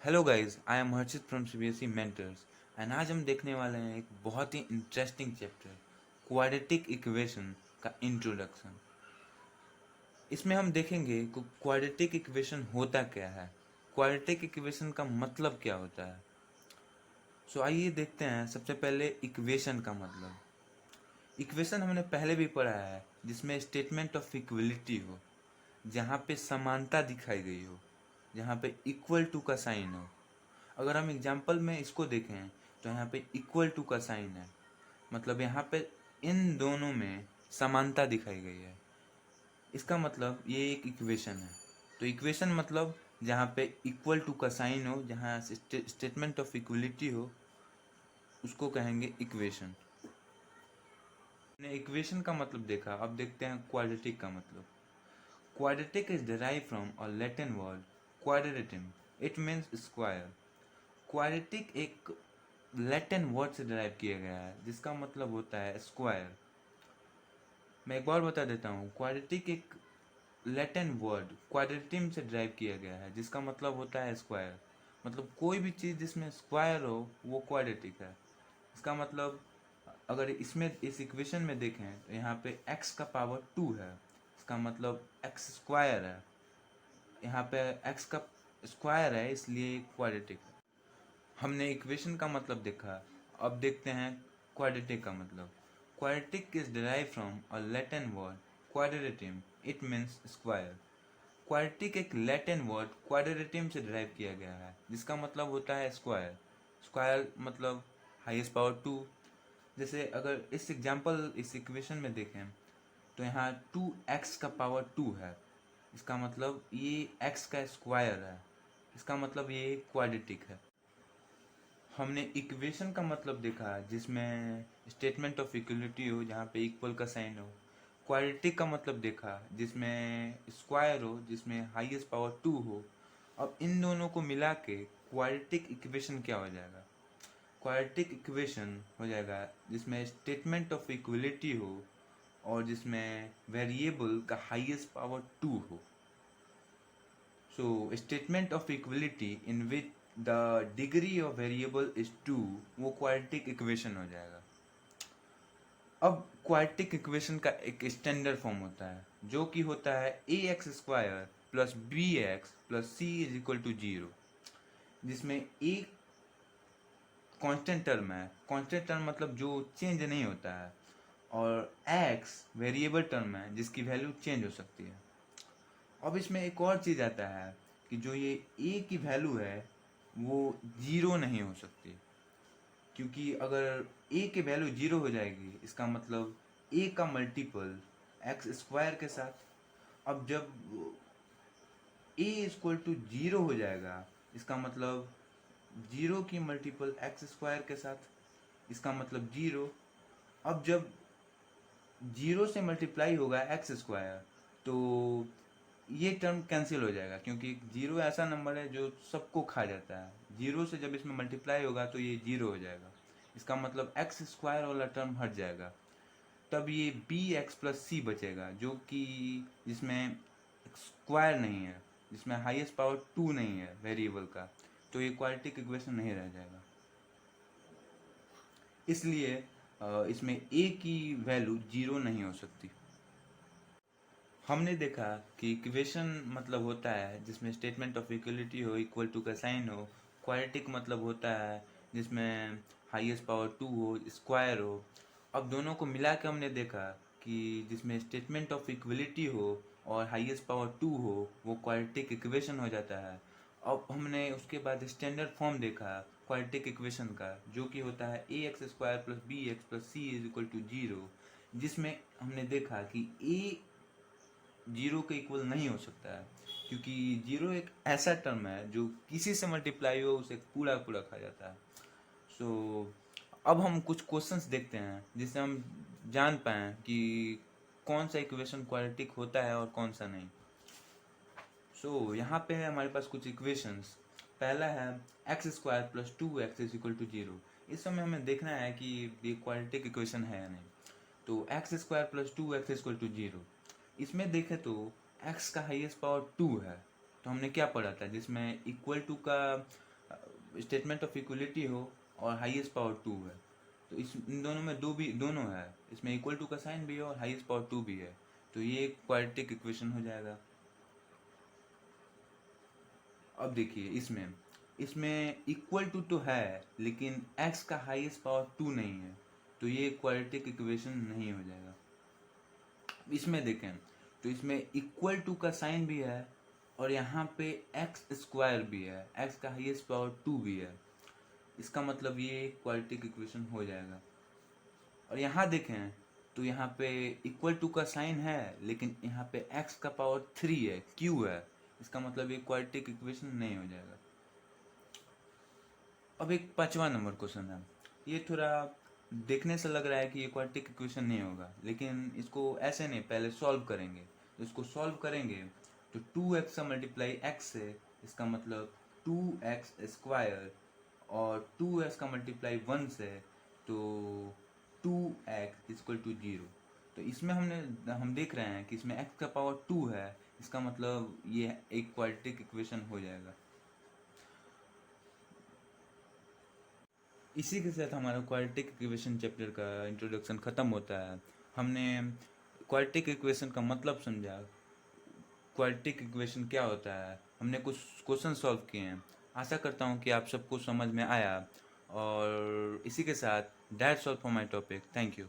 Hello guys, I am Harshit from CBSE mentors and आज हम देखने वाले हैं एक बहुत ही इंटरेस्टिंग चैप्टर क्वाड्रेटिक इक्वेशन का इंट्रोडक्शन। इसमें हम देखेंगे कि क्वाड्रेटिक इक्वेशन होता क्या है, क्वाड्रेटिक इक्वेशन का मतलब क्या होता है। आइए देखते हैं सबसे पहले इक्वेशन का मतलब। इक्वेशन हमने पहले भी पढ़ा है जिसमें स्टेटमेंट ऑफ इक्वलिटी हो, जहाँ पे समानता दिखाई गई हो, जहाँ पे इक्वल टू का साइन हो। अगर हम एग्जाम्पल में इसको देखें तो यहाँ पे इक्वल टू का साइन है, मतलब यहाँ पे इन दोनों में समानता दिखाई गई है। इसका मतलब ये एक इक्वेशन है। तो इक्वेशन मतलब जहाँ पे इक्वल टू का साइन हो, जहाँ स्टेटमेंट ऑफ इक्वलिटी हो, उसको कहेंगे इक्वेशन। हमने इक्वेशन का मतलब देखा, अब देखते हैं क्वाड्रेटिक का मतलब। Quadratic is derived from a Latin word quadratum. It means square. Quadratic एक लैटिन वर्ड से डराइव किया गया है जिसका मतलब होता है स्क्वायर। मैं एक बार बता देता हूँ, क्वाड्रेटिक एक लैटिन वर्ड क्वाड्रेटिम से डराइव किया गया है जिसका मतलब होता है स्क्वायर। मतलब कोई भी चीज़ जिसमें स्क्वायर हो वो क्वाड्रेटिक है। इसका मतलब अगर इसमें इस इक्वेशन में देखें तो यहाँ पे x का पावर 2 है, इसका मतलब x स्क्वायर है। यहाँ पे x का स्क्वायर है इसलिए क्वाड्रेटिक है। हमने इक्वेशन का मतलब देखा, अब देखते हैं क्वाड्रेटिक का मतलब। Quadratic is derived from a Latin word quadratum. It means square. Quadratic एक लैटिन वर्ड क्वाड्रेटिम से डिराइव किया गया है जिसका मतलब होता है स्क्वायर। स्क्वायर मतलब हाईएस्ट पावर 2। जैसे अगर इस इक्वेशन में देखें तो यहाँ 2x का पावर 2 है, इसका मतलब ये x का स्क्वायर है, इसका मतलब ये क्वाड्रेटिक है। हमने इक्वेशन का मतलब देखा जिसमें स्टेटमेंट ऑफ इक्वलिटी हो, जहाँ पे इक्वल का साइन हो। क्वाड्रेटिक का मतलब देखा जिसमें स्क्वायर हो, जिसमें हाईएस्ट पावर 2 हो। अब इन दोनों को मिला के क्वाड्रेटिक इक्वेशन क्या हो जाएगा? क्वाड्रेटिक इक्वेशन हो जाएगा जिसमें स्टेटमेंट ऑफ इक्वलिटी हो और जिसमें वेरिएबल का हाईएस्ट पावर 2 हो। So statement of equality in which the degree of variable is 2, वो क्वाड्रेटिक इक्वेशन हो जाएगा। अब क्वाड्रेटिक इक्वेशन का एक स्टैंडर्ड फॉर्म होता है जो कि होता है a x square plus b x plus c is equal to 0, जिसमें ए कांस्टेंट टर्म है। कांस्टेंट टर्म मतलब जो चेंज नहीं होता है, और एक्स वेरिएबल टर्म है जिसकी वैल्यू चेंज हो सकती है। अब इसमें एक और चीज़ आता है कि जो ये ए की वैल्यू है वो जीरो नहीं हो सकती, क्योंकि अगर ए की वैल्यू जीरो हो जाएगी इसका मतलब ए का मल्टीपल एक्स स्क्वायर के साथ। अब जब ए इक्वल टू जीरो हो जाएगा इसका मतलब जीरो की मल्टीपल एक्स स्क्वायर के साथ, इसका मतलब जीरो। अब जब जीरो से मल्टीप्लाई होगा एक्स स्क्वायर तो ये टर्म कैंसिल हो जाएगा, क्योंकि जीरो ऐसा नंबर है जो सबको खा जाता है। जीरो से जब इसमें मल्टीप्लाई होगा तो ये जीरो हो जाएगा, इसका मतलब एक्स स्क्वायर वाला टर्म हट जाएगा। तब ये बी एक्स प्लस सी बचेगा जो कि जिसमें स्क्वायर नहीं है, जिसमें हाईएस्ट पावर 2 नहीं है वेरिएबल का, तो ये क्वाड्रेटिक इक्वेशन नहीं रह जाएगा। इसलिए इसमें ए की वैल्यू जीरो नहीं हो सकती। हमने देखा कि इक्वेशन मतलब होता है जिसमें स्टेटमेंट ऑफ इक्वलिटी हो, इक्वल टू का साइन हो। क्वाड्रेटिक मतलब होता है जिसमें हाईएस्ट पावर 2 हो, स्क्वायर हो। अब दोनों को मिला के हमने देखा कि जिसमें स्टेटमेंट ऑफ इक्वलिटी हो और हाईएस्ट पावर 2 हो वो क्वाड्रेटिक इक्वेशन हो जाता है। अब हमने उसके बाद स्टैंडर्ड फॉर्म देखा क्वाड्रेटिक इक्वेशन का, जो कि होता है a x square plus b x plus c is equal to 0, जिसमें हमने देखा कि ए जीरो के इक्वल नहीं हो सकता है, क्योंकि जीरो एक ऐसा टर्म है जो किसी से मल्टीप्लाई हो उसे पूरा पूरा खा जाता है। सो अब हम कुछ क्वेश्चंस देखते हैं जिससे हम जान पाएँ कि कौन सा इक्वेशन क्वाड्रेटिक होता है और कौन सा नहीं। यहाँ पे है हमारे पास कुछ इक्वेशंस। पहला है x square plus 2x is equal to 0। इस समय हमें देखना है कि ये क्वाड्रेटिक इक्वेशन है या नहीं। तो x square plus 2x equal to 0, इसमें देखें तो x का हाईएस्ट पावर 2 है। तो हमने क्या पढ़ा था जिसमें इक्वल टू का स्टेटमेंट ऑफ इक्वलिटी हो और हाईएस्ट पावर 2 है, तो इस इन दोनों में दोनों है, इसमें इक्वल टू का साइन भी है और हाईएस्ट पावर 2 भी है, तो ये एक क्वाड्रेटिक इक्वेशन हो जाएगा। अब देखिए इसमें इसमें इक्वल टू तो है लेकिन x का हाईएस्ट पावर 2 नहीं है, तो ये क्वाड्रेटिक इक्वेशन नहीं हो जाएगा। इसमें देखें तो इसमें इक्वल टू का साइन भी है और यहाँ पे एक्स स्क्वायर भी है, x का हाईएस्ट पावर 2 भी है, इसका मतलब ये क्वाड्रेटिक इक्वेशन हो जाएगा। और यहाँ देखें तो यहाँ पे इक्वल टू का साइन है लेकिन यहाँ पे x का पावर 3 है, q है, इसका मतलब ये क्वाड्रेटिक इक्वेशन नहीं हो जाएगा। अब एक 5वां नंबर क्वेश्चन है, ये थोड़ा देखने से लग रहा है कि ये क्वाड्रेटिक इक्वेशन नहीं होगा, लेकिन इसको ऐसे नहीं, पहले सॉल्व करेंगे। तो इसको सॉल्व करेंगे तो 2x का मल्टीप्लाई x से, इसका मतलब 2x स्क्वायर, और 2x का मल्टीप्लाई 1 से, तो 2x इक्वल टू 0। तो इसमें हम देख रहे हैं कि इसमें x का पावर 2 है, इसका मतलब ये एक क्वाड्रेटिक इक्वेशन हो जाएगा। इसी के साथ हमारा क्वाड्रेटिक इक्वेशन चैप्टर का इंट्रोडक्शन ख़त्म होता है। हमने क्वाड्रेटिक इक्वेशन का मतलब समझा, क्वाड्रेटिक इक्वेशन क्या होता है, हमने कुछ क्वेश्चन सॉल्व किए हैं। आशा करता हूँ कि आप सबको समझ में आया, और इसी के साथ that's all for my topic. Thank you.